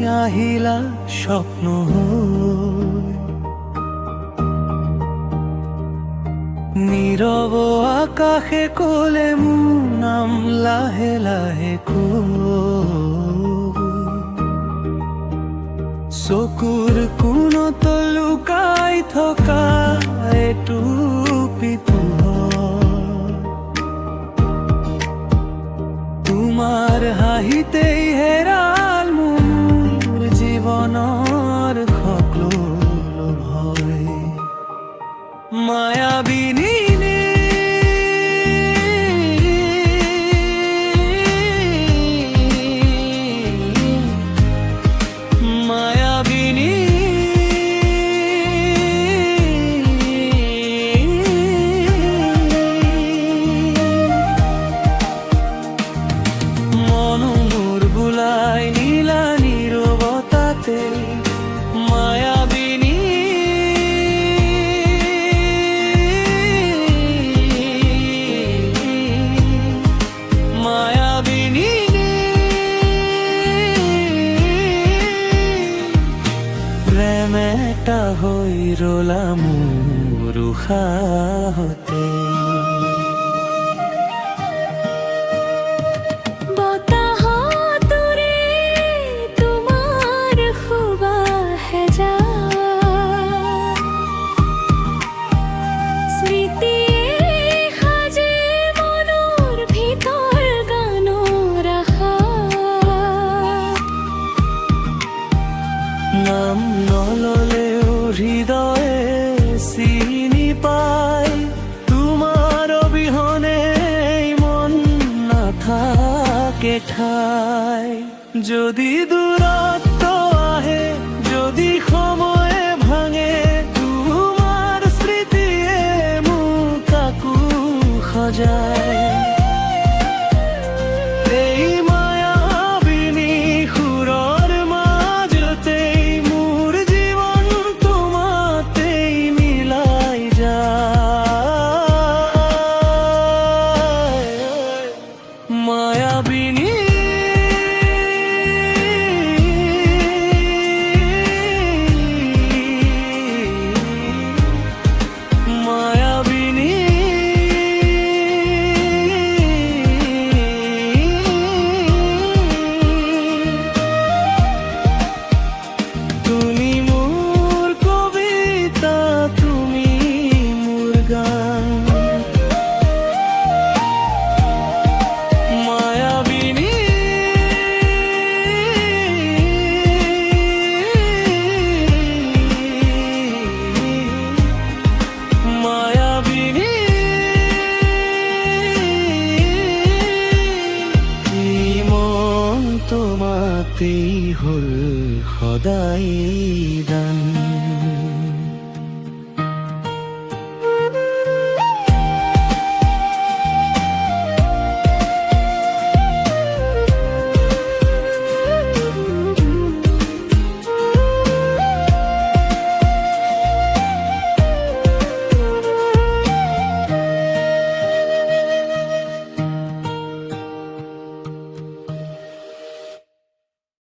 আহিলা স্বপ্ন হৈ। নীৰৱ আকাশে কলে মোৰ নাম লাহে লাহে কৈ। চকুৰ কোণত লুকাই থকা এটুপি পোহৰ, তোমাৰ হাঁহিতেই হেৰাল মোৰ জীৱনৰ সকলো ভয়। মায়াবিনী প্ৰেমেটা হৈ ৰলা মোৰ উশাহতে। নাম নললেও হৃদয়ে চিনি পায়, তোমাৰ অবিহনে মন নাথাকে ঠাই। যদি দূৰত্ব আহে, যদি সময়ে ভাঙে, তোমাৰ স্মৃতিয়ে মোক আকৌ সজায়। মায়াবিনী তুমি মোর কবিতা, তুমি মোর গান। তোমাতেই হল সদায় দান।